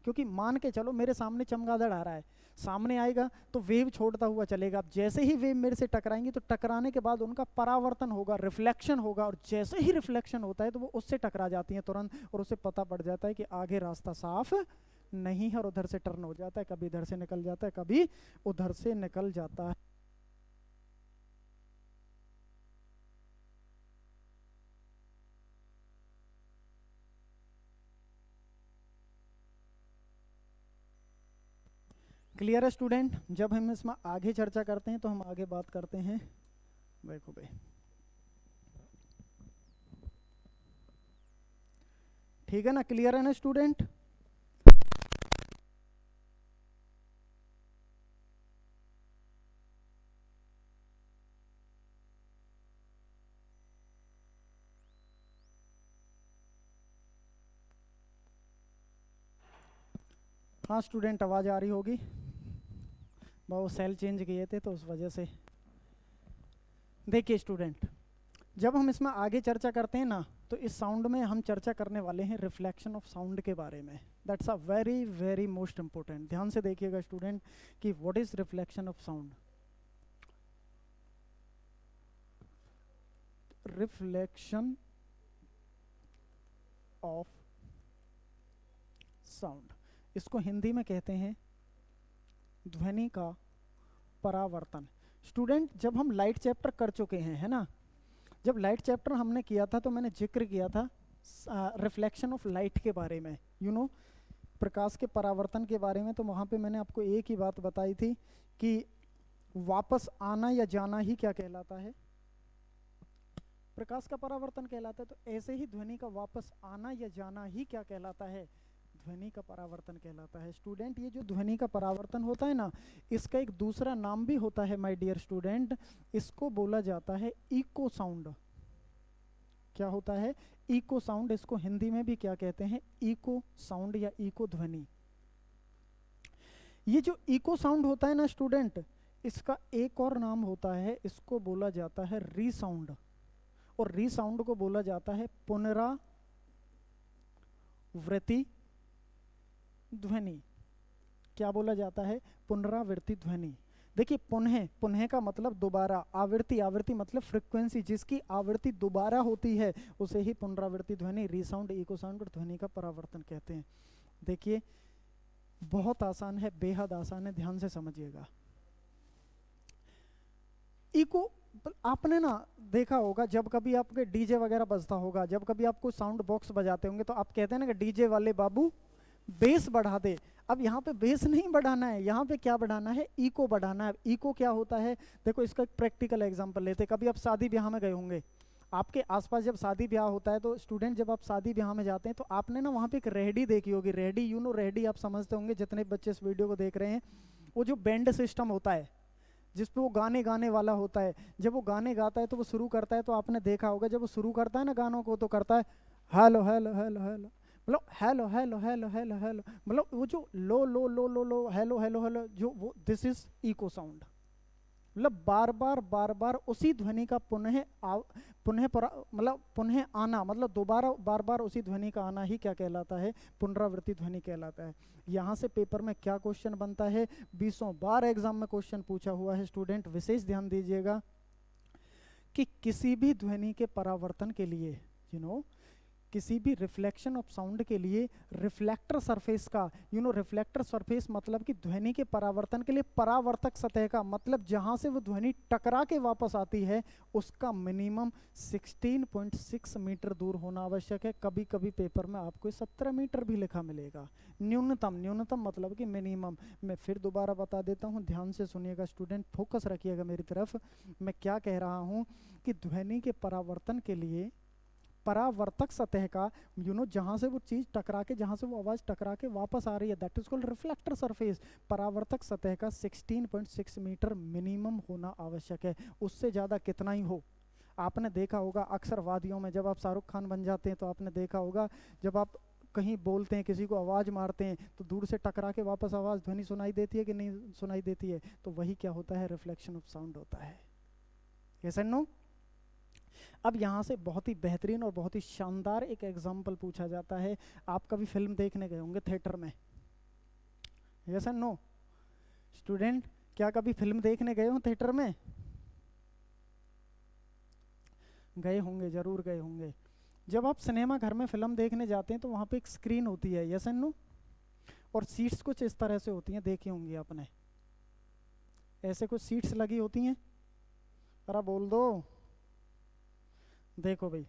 क्योंकि मान के चलो मेरे सामने चमगादड़ आ रहा है, सामने आएगा तो वेव छोड़ता हुआ चलेगा। जैसे ही वेव मेरे से टकराएंगी तो टकराने के बाद उनका परावर्तन होगा, रिफ्लेक्शन होगा, और जैसे ही रिफ्लेक्शन होता है तो वो उससे टकरा जाती हैं तुरंत, और उसे पता पड़ जाता है कि आगे रास्ता साफ नहीं है, और उधर से टर्न हो जाता है, कभी इधर से निकल जाता है, कभी उधर से निकल जाता है। क्लियर है स्टूडेंट। जब हम इसमें आगे चर्चा करते हैं तो हम आगे बात करते हैं, देखो भाई ठीक है ना, क्लियर है ना स्टूडेंट। हाँ स्टूडेंट आवाज़ आ रही होगी, वो सेल चेंज किए थे तो उस वजह से। देखिए स्टूडेंट जब हम इसमें आगे चर्चा करते हैं ना तो इस साउंड में हम चर्चा करने वाले हैं रिफ्लेक्शन ऑफ साउंड के बारे में। That's a very very most important. ध्यान से देखिएगा स्टूडेंट कि what is reflection of sound. Reflection of sound, इसको हिंदी में कहते हैं ध्वनि का परावर्तन। स्टूडेंट जब हम लाइट चैप्टर कर चुके हैं, है ना, जब लाइट चैप्टर हमने किया था तो मैंने जिक्र किया था रिफ्लेक्शन ऑफ लाइट के बारे में, यू नो, प्रकाश के परावर्तन के बारे में। तो वहाँ पे मैंने आपको एक ही बात बताई थी कि वापस आना या जाना ही क्या कहलाता है, प्रकाश का परावर्तन कहलाता है। तो ऐसे ही ध्वनि का वापस आना या जाना ही क्या कहलाता है, ध्वनि का परावर्तन कहलाता है। स्टूडेंट ये जो ध्वनि का परावर्तन होता है ना, इसका एक दूसरा नाम भी होता है माय डियर स्टूडेंट, इसको बोला जाता है इको साउंड। क्या होता है, इको साउंड। इसको हिंदी में भी क्या कहते हैं, इको साउंड या इको ध्वनि। ये जो इको साउंड होता है ना स्टूडेंट, इसका एक और नाम होता है, इसको बोला जाता है रीसाउंड, और रीसाउंड को बोला जाता है पुनरावृत्ति ध्वनि। क्या बोला जाता है, पुनरावृत्ति ध्वनि। देखिए पुनः, पुनः का मतलब दोबारा, आवृत्ति, आवृत्ति मतलब फ्रीक्वेंसी, जिसकी आवृत्ति दोबारा होती है उसे ही पुनरावृत्ति ध्वनि, रीसाउंड, इको साउंड और ध्वनि का परावर्तन कहते हैं। देखिए बहुत आसान है, बेहद आसान है, ध्यान से समझिएगा। इको आपने ना देखा होगा जब कभी आपके डीजे वगैरह बजता होगा, जब कभी आप कोई साउंड बॉक्स बजाते होंगे तो आप कहते हैं ना कि डीजे वाले बाबू बेस बढ़ा दे। अब यहाँ पे बेस नहीं बढ़ाना है, यहाँ पे क्या बढ़ाना है, इको बढ़ाना है। इको क्या होता है, देखो इसका एक प्रैक्टिकल एग्जांपल लेते हैं। कभी आप शादी ब्याह में गए होंगे, आपके आसपास जब शादी ब्याह होता है तो स्टूडेंट जब आप शादी ब्याह में जाते हैं तो आपने ना वहाँ पे एक रेहड़ी देखी होगी। रेहड़ी, यू नो रेहड़ी आप समझते होंगे, जितने बच्चे इस वीडियो को देख रहे हैं। वो जो बैंड सिस्टम होता है जिसपे वो गाने गाने वाला होता है, जब वो गाने गाता है तो वो शुरू करता है, तो आपने देखा होगा जब वो शुरू करता है ना गानों को तो करता है हेलो हेलो हेलो हेलो, मतलब hello hello hello hello hello, मतलब वो जो लो लो लो लो लो हेलो हेलो हेलो, जो वो दिस इज इको साउंड। मतलब बार बार उसी ध्वनि का मतलब पुनः आना, मतलब दोबारा बार बार उसी ध्वनि का आना ही क्या कहलाता है, पुनरावृत्ति ध्वनि कहलाता है। यहाँ से पेपर में क्या क्वेश्चन बनता है, 20 बार एग्जाम में क्वेश्चन पूछा हुआ है स्टूडेंट, विशेष ध्यान दीजिएगा कि किसी भी ध्वनि के परावर्तन के लिए किसी भी रिफ्लेक्शन ऑफ साउंड के लिए रिफ्लेक्टर सरफेस का, रिफ्लेक्टर सरफेस मतलब कि ध्वनि के परावर्तन के लिए परावर्तक सतह का, मतलब जहां से वो ध्वनि टकरा के वापस आती है उसका मिनिमम 16.6 मीटर दूर होना आवश्यक है। कभी कभी पेपर में आपको 17 मीटर भी लिखा मिलेगा। न्यूनतम मतलब कि मिनिमम। मैं फिर दोबारा बता देता हूँ, ध्यान से सुनिएगा स्टूडेंट, फोकस रखिएगा मेरी तरफ। मैं क्या कह रहा हूँ कि ध्वनि के परावर्तन के लिए परावर्तक सतह का, जहां से वो चीज टकरा के, जहां से वो आवाज टकरा के वापस आ रही है, that is called reflector surface. परावर्तक सतह का 16.6 मीटर मिनिमम होना आवश्यक है। उससे ज्यादा कितना ही हो, आपने देखा होगा अक्सर वादियों में जब आप शाहरुख खान बन जाते हैं तो आपने देखा होगा जब आप कहीं बोलते हैं, किसी को आवाज मारते हैं तो दूर से टकरा के वापस आवाज ध्वनि सुनाई देती है कि नहीं सुनाई देती है, तो वही क्या होता है, रिफ्लेक्शन ऑफ साउंड होता है। Yes and no. अब यहाँ से बहुत ही बेहतरीन और बहुत ही शानदार एक एग्जाम्पल पूछा जाता है। आप कभी फिल्म देखने गए होंगे थिएटर में, यस एंड नो स्टूडेंट, क्या कभी फिल्म देखने गए हो थिएटर में? गए होंगे, जरूर गए होंगे। जब आप सिनेमा घर में फिल्म देखने जाते हैं तो वहाँ पे एक स्क्रीन होती है, यस एंड नो, और सीट्स कुछ इस तरह से होती हैं, देखी होंगी आपने, ऐसे कुछ सीट्स लगी होती हैं। अरे बोल दो, देखो भाई,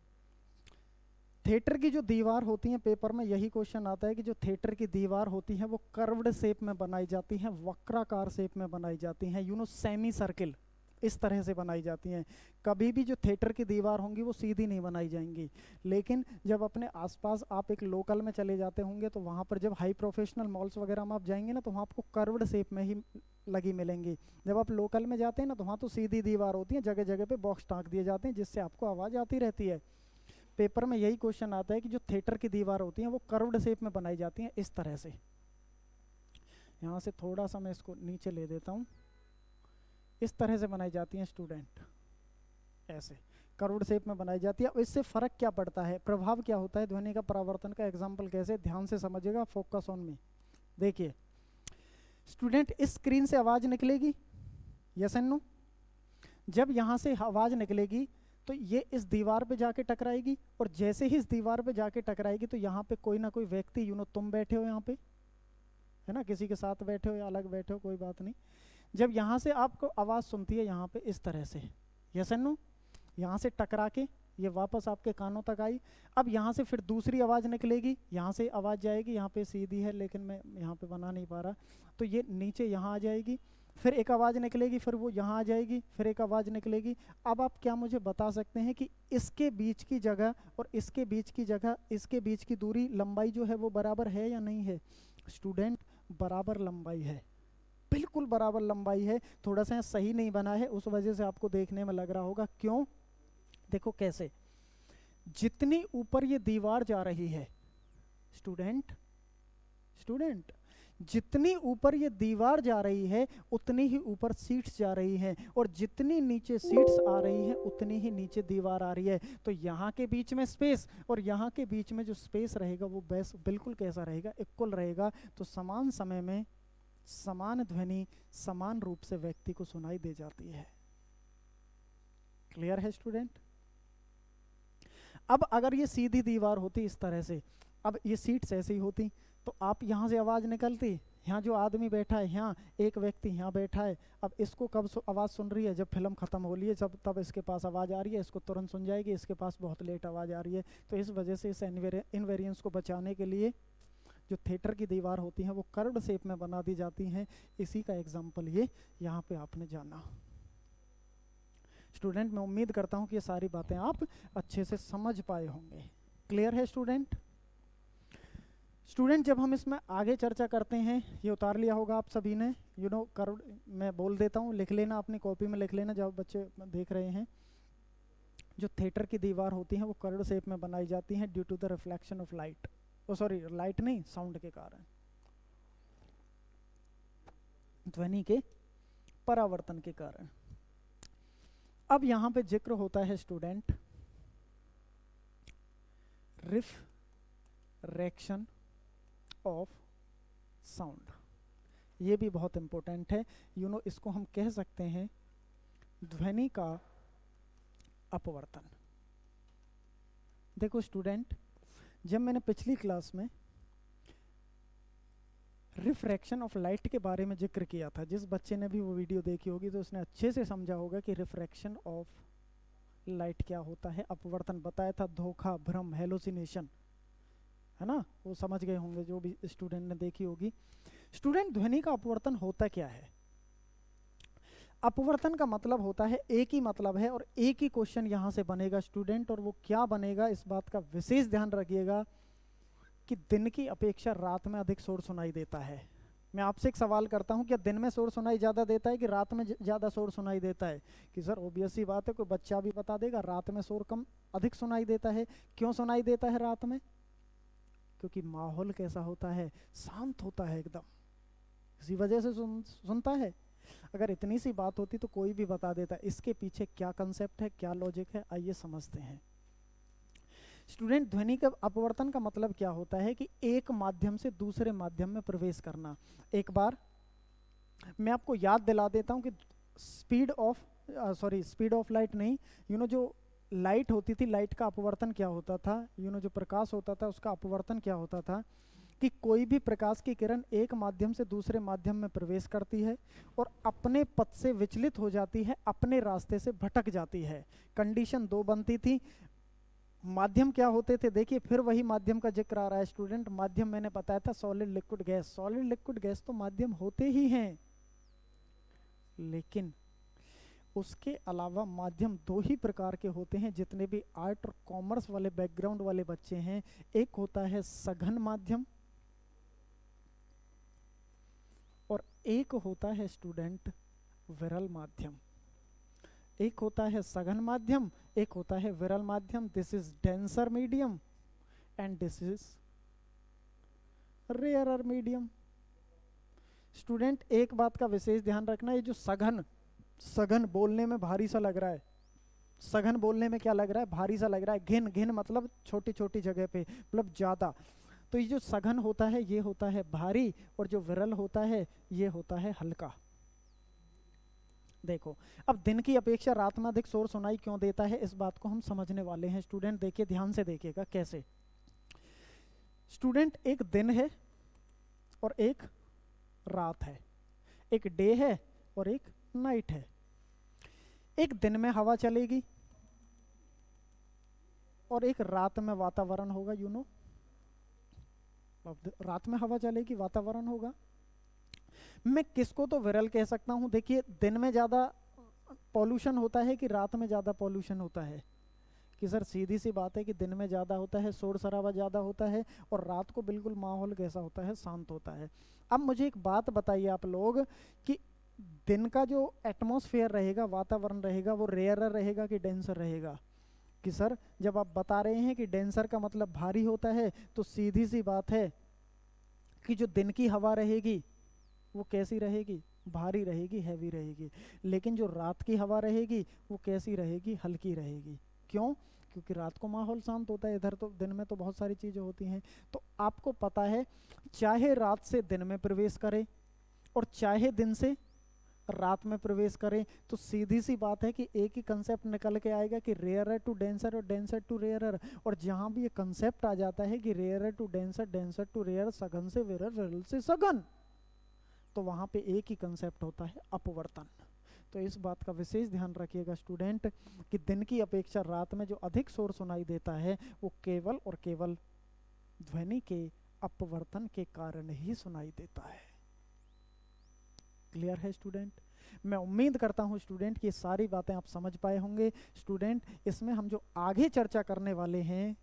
थिएटर की जो दीवार होती है, पेपर में यही क्वेश्चन आता है कि जो थिएटर की दीवार होती है वो कर्व्ड शेप में बनाई जाती हैं, वक्राकार शेप में बनाई जाती हैं, सेमी सर्किल, इस तरह से बनाई जाती हैं। कभी भी जो थिएटर की दीवार होंगी वो सीधी नहीं बनाई जाएंगी। लेकिन जब अपने आसपास आप एक लोकल में चले जाते होंगे तो वहाँ पर जब हाई प्रोफेशनल मॉल्स वगैरह में आप जाएंगे ना तो वहाँ आपको कर्व्ड शेप में ही लगी मिलेंगी। जब आप लोकल में जाते हैं ना तो वहाँ तो सीधी दीवार होती है, जगह जगह पे बॉक्स टाँक दिए जाते हैं जिससे आपको आवाज़ आती रहती है। पेपर में यही क्वेश्चन आता है कि जो थिएटर की दीवार होती हैं वो कर्व्ड शेप में बनाई जाती हैं, इस तरह से। यहाँ से थोड़ा सा मैं इसको नीचे ले देता हूँ, इस तरह से बनाई जाती हैं स्टूडेंट, ऐसे कर्व्ड शेप में बनाई जाती है। इससे फर्क क्या पड़ता है, प्रभाव क्या होता है ध्वनि का परावर्तन का, एग्जाम्पल कैसे, ध्यान से समझिएगा, फोकस ऑन मी। देखिए स्टूडेंट, इस स्क्रीन से आवाज निकलेगी, यस एंड नो। जब यहाँ से आवाज निकलेगी तो ये इस दीवार पे जाके टकराएगी, और जैसे ही इस दीवार पे जाके टकराएगी तो यहाँ पे कोई ना कोई व्यक्ति, तुम बैठे हो यहाँ पे, है ना, किसी के साथ बैठे हो या अलग बैठे हो, कोई बात नहीं। जब यहाँ से आपको आवाज़ सुनती है यहाँ पे इस तरह से, यस एंड नो, यहाँ से टकरा के ये वापस आपके कानों तक आई। अब यहाँ से फिर दूसरी आवाज़ निकलेगी, यहाँ से आवाज़ जाएगी, यहाँ पे सीधी है लेकिन मैं यहाँ पे बना नहीं पा रहा, तो ये नीचे यहाँ आ जाएगी, फिर एक आवाज़ निकलेगी, फिर वो यहाँ आ जाएगी, फिर एक आवाज़ निकलेगी। अब आप क्या मुझे बता सकते हैं कि इसके बीच की जगह और इसके बीच की जगह, इसके बीच की दूरी, लंबाई जो है वो बराबर है या नहीं है? स्टूडेंट, बराबर लंबाई है, बिल्कुल बराबर लंबाई है। थोड़ा सा सही नहीं बना है, उस वजह से आपको देखने में लग रहा होगा। क्यों? देखो कैसे, जितनी ऊपर ये दीवार जा रही है स्टूडेंट, जितनी ऊपर ये दीवार जा रही है उतनी ही ऊपर सीट्स जा रही हैं, और जितनी नीचे सीट्स आ रही हैं उतनी ही नीचे दीवार आ रही है। तो यहाँ के बीच में स्पेस और यहाँ के बीच में जो स्पेस रहेगा वो बिल्कुल कैसा रहेगा, इक्वल रहेगा। तो समान समय में समान ध्वनि समान रूप से व्यक्ति को सुनाई दे जाती है। क्लियर है स्टूडेंट? अब अगर ये सीधी दीवार होती इस तरह से, अब ये सीट्स ऐसी होती तो आप यहाँ से आवाज़ निकलती, यहाँ जो आदमी बैठा है, यहाँ एक व्यक्ति यहाँ बैठा है, अब इसको कब आवाज़ सुन रही है? जब फिल्म ख़त्म हो रही है, जब तब इसके पास आवाज़ आ रही है, इसको तुरंत सुन जाएगी, इसके पास बहुत लेट आवाज़ आ रही है। तो इस वजह से इस इनवेरियंस को बचाने के लिए जो थिएटर की दीवार होती हैं वो कर्व्ड शेप में बना दी जाती हैं। इसी का एग्जाम्पल ये यहाँ पे आपने जाना। स्टूडेंट, मैं उम्मीद करता हूँ कि ये सारी बातें आप अच्छे से समझ पाए होंगे। क्लियर है स्टूडेंट? स्टूडेंट, जब हम इसमें आगे चर्चा करते हैं, ये उतार लिया होगा आप सभी ने, कर्व मैं बोल देता हूँ, लिख लेना, अपनी कॉपी में लिख लेना जब बच्चे देख रहे हैं। जो थिएटर की दीवार होती हैं वो कर्व शेप में बनाई जाती हैं due to the reflection of light, sorry light नहीं, साउंड के कारण, ध्वनि के परावर्तन के कारण। अब यहाँ पे जिक्र होता है स्टूडेंट रिफ्रैक्शन ऑफ साउंड। ये भी बहुत इंपॉर्टेंट है। इसको हम कह सकते हैं ध्वनि का अपवर्तन। देखो स्टूडेंट, जब मैंने पिछली क्लास में रिफ्रैक्शन ऑफ लाइट के बारे में जिक्र किया था, जिस बच्चे ने भी वो वीडियो देखी होगी तो उसने अच्छे से समझा होगा कि रिफ्रैक्शन ऑफ लाइट क्या होता है। अपवर्तन बताया था, धोखा, भ्रम, हेलोसिनेशन, है ना, वो समझ गए होंगे जो भी स्टूडेंट ने देखी होगी। स्टूडेंट, ध्वनि का अपवर्तन होता क्या है? अपवर्तन का मतलब होता है, एक ही मतलब है और एक ही क्वेश्चन यहाँ से बनेगा स्टूडेंट, और वो क्या बनेगा इस बात का विशेष ध्यान रखिएगा कि दिन की अपेक्षा रात में अधिक शोर सुनाई देता है। मैं आपसे एक सवाल करता हूँ, क्या दिन में शोर सुनाई ज़्यादा देता है कि रात में ज़्यादा शोर सुनाई देता है? कि सर ऑब्वियस सी बात है, कोई बच्चा भी बता देगा, रात में शोर कम अधिक सुनाई देता है। क्यों सुनाई देता है रात में? क्योंकि माहौल कैसा होता है? शांत होता है एकदम, इसी वजह से सुनता है। अगर इतनी सी बात होती तो कोई भी बता देता। इसके पीछे क्या कंसेप्ट है, क्या लॉजिक है, आइए समझते हैं। स्टूडेंट, ध्वनि का अपवर्तन का मतलब क्या होता है कि एक माध्यम से दूसरे माध्यम में प्रवेश करना। एक बार मैं आपको याद दिला देता हूं कि स्पीड ऑफ लाइट नहीं, जो लाइट होती थी, लाइट का अपवर्तन क्या होता था, जो प्रकाश होता था उसका अपवर्तन क्या होता था कि कोई भी प्रकाश की किरण एक माध्यम से दूसरे माध्यम में प्रवेश करती है और अपने पथ से विचलित हो जाती है, अपने रास्ते से भटक जाती है। कंडीशन दो बनती थी। माध्यम क्या होते थे? देखिए, फिर वही माध्यम का जिक्र आ रहा है स्टूडेंट। माध्यम मैंने बताया था solid, liquid, gas. Solid, liquid, gas तो माध्यम होते ही हैं, लेकिन उसके अलावा माध्यम दो ही प्रकार के होते हैं। जितने भी आर्ट और कॉमर्स वाले बैकग्राउंड वाले बच्चे हैं, एक होता है सघन माध्यम और एक होता है स्टूडेंट विरल माध्यम। एक होता है सघन माध्यम, एक होता है विरल माध्यम। This is denser medium and this is rarer medium. Student, एक बात का विशेष ध्यान रखना, ये जो सघन बोलने में भारी सा लग रहा है, सघन बोलने में क्या लग रहा है? भारी सा लग रहा है। घिन मतलब छोटी छोटी जगह पे, मतलब ज्यादा। तो ये जो सघन होता है ये होता है भारी, और जो विरल होता है ये होता है हल्का। देखो, अब दिन की अपेक्षा रात में अधिक शोर सुनाई क्यों देता है, इस बात को हम समझने वाले हैं। स्टूडेंट देखिए, ध्यान से देखिएगा कैसे। स्टूडेंट, एक दिन है और एक रात है, एक डे है और एक नाइट है। एक दिन में हवा चलेगी और एक रात में वातावरण होगा। रात में हवा चलेगी, वातावरण होगा। मैं किसको तो विरल कह सकता हूं। देखिए, दिन में ज्यादा पॉल्यूशन होता है कि रात में ज्यादा पॉल्यूशन होता है? कि सर सीधी सी बात है कि दिन में ज्यादा होता है, शोर शराबा ज्यादा होता है, और रात को बिल्कुल माहौल कैसा होता है? शांत होता है। अब मुझे एक बात बताइए आप लोग कि दिन का जो एटमॉस्फेयर रहेगा, वातावरण रहेगा, वो रेयरर रहेगा कि डेंसर रहेगा? कि सर जब आप बता रहे हैं कि डेंसर का मतलब भारी होता है, तो सीधी सी बात है कि जो दिन की हवा रहेगी वो कैसी रहेगी? भारी रहेगी, हैवी रहेगी। लेकिन जो रात की हवा रहेगी वो कैसी रहेगी? हल्की रहेगी। क्यों? क्योंकि रात को माहौल शांत होता है, इधर तो दिन में तो बहुत सारी चीजें होती हैं। तो आपको पता है, चाहे रात से दिन में प्रवेश करे और चाहे दिन से रात में प्रवेश करें, तो सीधी सी बात है कि एक ही कंसेप्ट निकल के आएगा कि रेयरर टू डेंसर और डेंसर टू रेयरर। और जहां भी ये कंसेप्ट आ जाता है कि rarer to denser, denser to rare, सघन से विरल, विरल से सघन, तो वहाँ पे एक ही कंसेप्ट होता है, अपवर्तन। तो इस बात का विशेष ध्यान रखिएगा स्टूडेंट कि दिन की अपेक्षा रात में जो अधिक शोर सुनाई देता है वो केवल और केवल ध्वनि के अपवर्तन के कारण ही सुनाई देता है। क्लियर है स्टूडेंट? मैं उम्मीद करता हूं स्टूडेंट कि सारी बातें आप समझ पाए होंगे। स्टूडेंट इसमें हम जो आगे चर्चा करने वाले हैं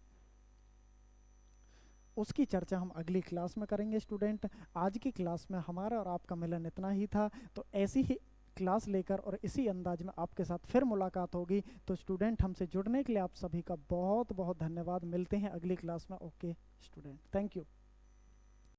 उसकी चर्चा हम अगली क्लास में करेंगे स्टूडेंट। आज की क्लास में हमारा और आपका मिलन इतना ही था, तो ऐसी ही क्लास लेकर और इसी अंदाज में आपके साथ फिर मुलाकात होगी। तो स्टूडेंट हमसे जुड़ने के लिए आप सभी का बहुत बहुत धन्यवाद। मिलते हैं अगली क्लास में। Okay student, thank you.